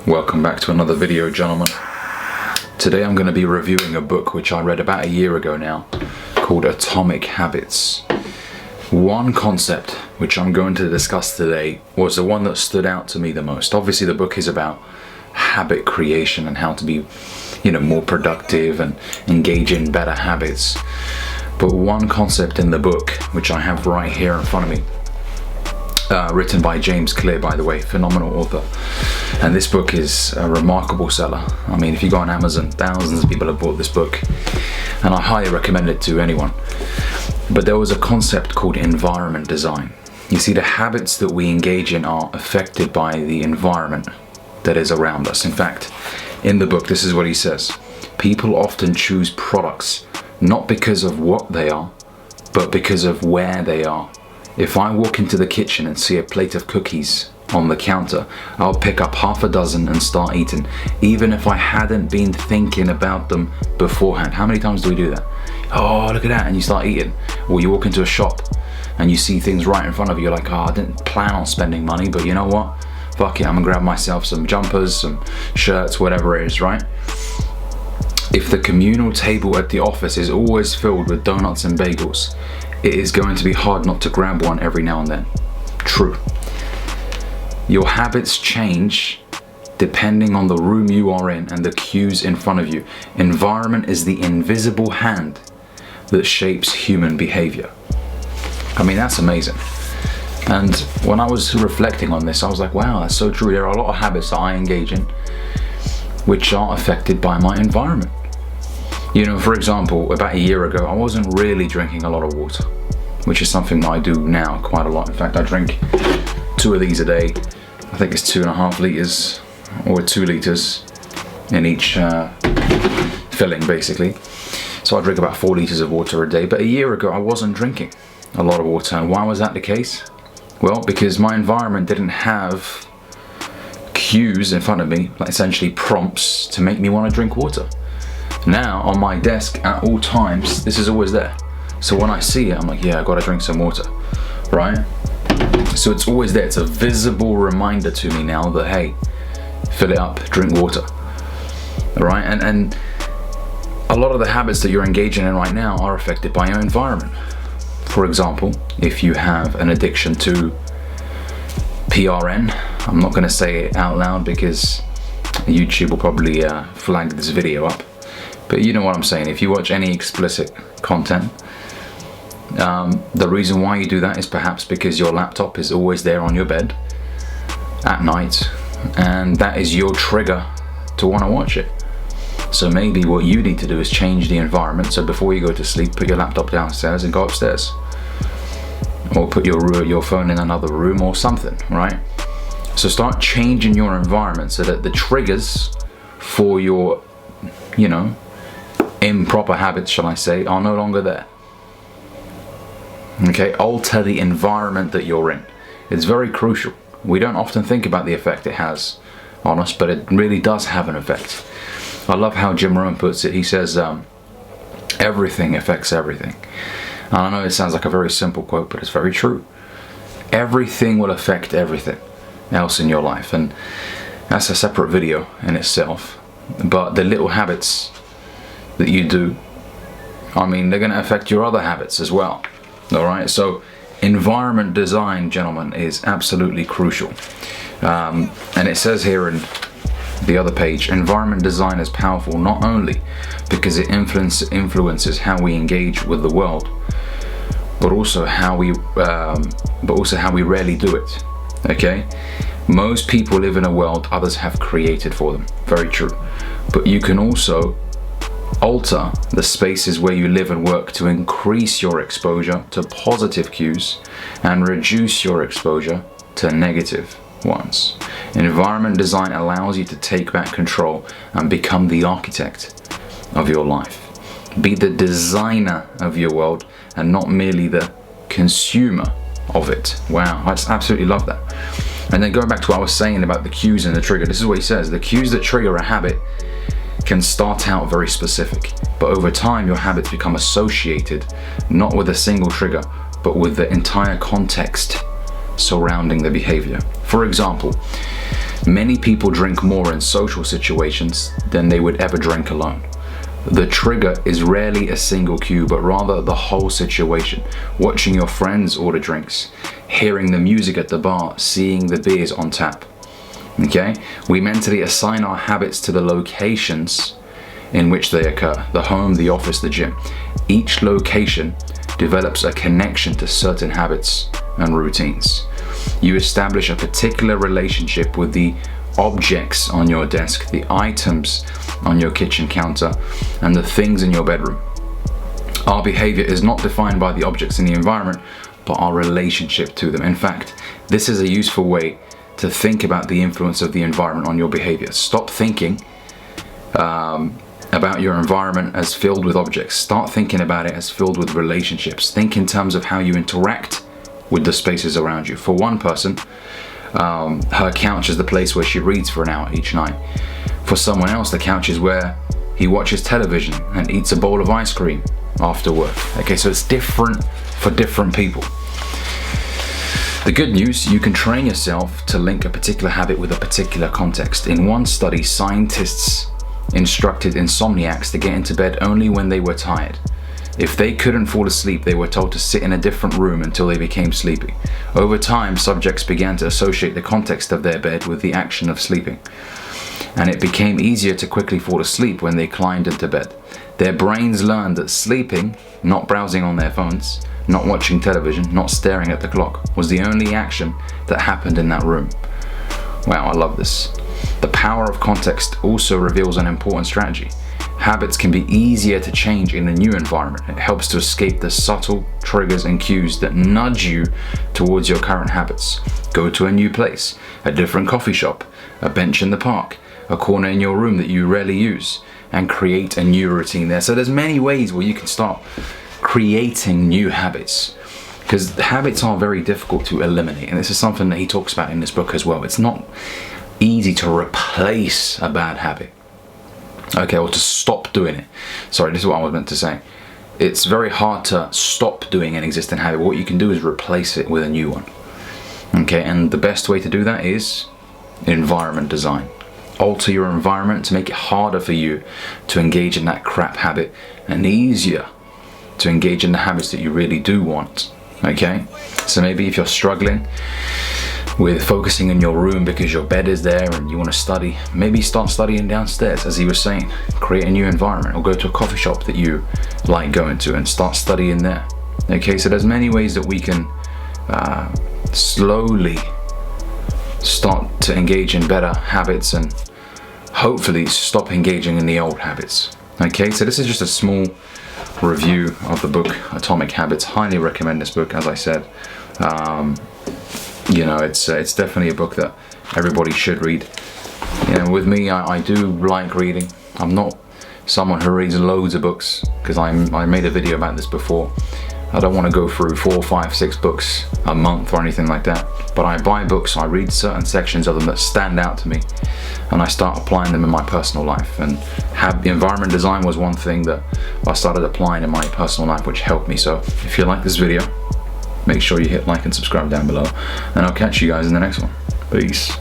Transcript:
Welcome back to another video, gentlemen. Today I'm going to be reviewing a book which I read about a year ago now, called Atomic Habits. One concept which I'm going to discuss today was the one that stood out to me the most. Obviously the book is about habit creation and how to be, more productive and engage in better habits. But one concept in the book, which I have right here in front of me, written by James Clear, by the way, phenomenal author. And this book is a remarkable seller. I mean, if you go on Amazon, thousands of people have bought this book, and I highly recommend it to anyone. But there was a concept called environment design. You see, the habits that we engage in are affected by the environment that is around us. In fact, in the book, this is what he says. People often choose products not because of what they are, but because of where they are. If I walk into the kitchen and see a plate of cookies on the counter, I'll pick up half a dozen and start eating, even if I hadn't been thinking about them beforehand. How many times do we do that? Oh, look at that, and you start eating. Or you walk into a shop and you see things right in front of you, you're like, oh, I didn't plan on spending money, but you know what? Fuck it, I'm gonna grab myself some jumpers, some shirts, whatever it is, right? If the communal table at the office is always filled with donuts and bagels, it is going to be hard not to grab one every now and then. True. Your habits change depending on the room you are in and the cues in front of you. Environment is the invisible hand that shapes human behavior. I mean, that's amazing. And when I was reflecting on this, I was like, wow, that's so true. There are a lot of habits that I engage in which are affected by my environment. For example, about a year ago, I wasn't really drinking a lot of water, which is something that I do now quite a lot. In fact, I drink 2 of these a day. I think it's 2.5 liters or 2 liters in each filling, basically. So I drink about 4 liters of water a day. But a year ago, I wasn't drinking a lot of water. And why was that the case? Well, because my environment didn't have cues in front of me, like essentially prompts to make me want to drink water. Now, on my desk at all times, this is always there. So when I see it, I'm like, yeah, I gotta drink some water, right? So it's always there. It's a visible reminder to me now that, hey, fill it up, drink water, all right? And a lot of the habits that you're engaging in right now are affected by your environment. For example, if you have an addiction to PRN, I'm not gonna say it out loud because YouTube will probably flag this video up. But you know what I'm saying. If you watch any explicit content, the reason why you do that is perhaps because your laptop is always there on your bed at night, and that is your trigger to want to watch it. So maybe what you need to do is change the environment. So before you go to sleep, put your laptop downstairs and go upstairs, or put your phone in another room or something, right? So start changing your environment so that the triggers for your, improper habits, shall I say, are no longer there. Okay, alter the environment that you're in. It's very crucial. We don't often think about the effect it has on us, but it really does have an effect. I love how Jim Rohn puts it. He says, everything affects everything. And I know it sounds like a very simple quote, but it's very true. Everything will affect everything else in your life, and that's a separate video in itself. But the little habits that you do, they're going to affect your other habits as well. All right, so environment design, gentlemen, is absolutely crucial. And it says here in the other page, environment design is powerful not only because it influences how we engage with the world, but also how we rarely do it. Okay, most people live in a world others have created for them. Very true. But you can also alter the spaces where you live and work to increase your exposure to positive cues and reduce your exposure to negative ones. Environment design allows you to take back control and become the architect of your life. Be the designer of your world and not merely the consumer of it. Wow, I just absolutely love that. And then going back to what I was saying about the cues and the trigger, this is what he says. The cues that trigger a habit can start out very specific, but over time your habits become associated not with a single trigger, but with the entire context surrounding the behavior. For example, Many people drink more in social situations than they would ever drink alone. The trigger is rarely a single cue, but rather the whole situation. Watching your friends order drinks, hearing the music at the bar, seeing the beers on tap. Okay? We mentally assign our habits to the locations in which they occur: the home, the office, the gym. Each location develops a connection to certain habits and routines. You establish a particular relationship with the objects on your desk, the items on your kitchen counter, and the things in your bedroom. Our behavior is not defined by the objects in the environment, but our relationship to them. In fact, this is a useful way to think about the influence of the environment on your behavior. Stop thinking about your environment as filled with objects. Start thinking about it as filled with relationships. Think in terms of how you interact with the spaces around you. For one person, her couch is the place where she reads for an hour each night. For someone else, the couch is where he watches television and eats a bowl of ice cream after work. Okay, so it's different for different people. The good news, you can train yourself to link a particular habit with a particular context. In one study, scientists instructed insomniacs to get into bed only when they were tired. If they couldn't fall asleep, they were told to sit in a different room until they became sleepy. Over time, subjects began to associate the context of their bed with the action of sleeping, and it became easier to quickly fall asleep when they climbed into bed. Their brains learned that sleeping, not browsing on their phones, not watching television, not staring at the clock, was the only action that happened in that room. Wow, I love this. The power of context also reveals an important strategy. Habits can be easier to change in a new environment. It helps to escape the subtle triggers and cues that nudge you towards your current habits. Go to a new place, a different coffee shop, a bench in the park, a corner in your room that you rarely use, and create a new routine there. So there's many ways where you can start creating new habits, because habits are very difficult to eliminate, and this is something that he talks about in this book as well. It's not easy to replace a bad habit, okay, or to stop doing it. Sorry, this is what I was meant to say. It's very hard to stop doing an existing habit. What you can do is replace it with a new one, okay, and the best way to do that is environment design. Alter your environment to make it harder for you to engage in that crap habit and easier to engage in the habits that you really do want. Okay, so maybe if you're struggling with focusing in your room because your bed is there and you want to study, maybe start studying downstairs, as he was saying. Create a new environment, or go to a coffee shop that you like going to and start studying there. Okay, so there's many ways that we can slowly start to engage in better habits and hopefully stop engaging in the old habits. Okay, so this is just a small review of the book Atomic Habits. Highly recommend this book, as I said. You know, it's definitely a book that everybody should read. You know, with me, I do like reading. I'm not someone who reads loads of books, because I made a video about this before. I don't want to go through 4, 5, 6 books a month or anything like that. But I buy books, I read certain sections of them that stand out to me, and I start applying them in my personal life. And environment design was one thing that I started applying in my personal life, which helped me. So if you like this video, make sure you hit like and subscribe down below, and I'll catch you guys in the next one. Peace.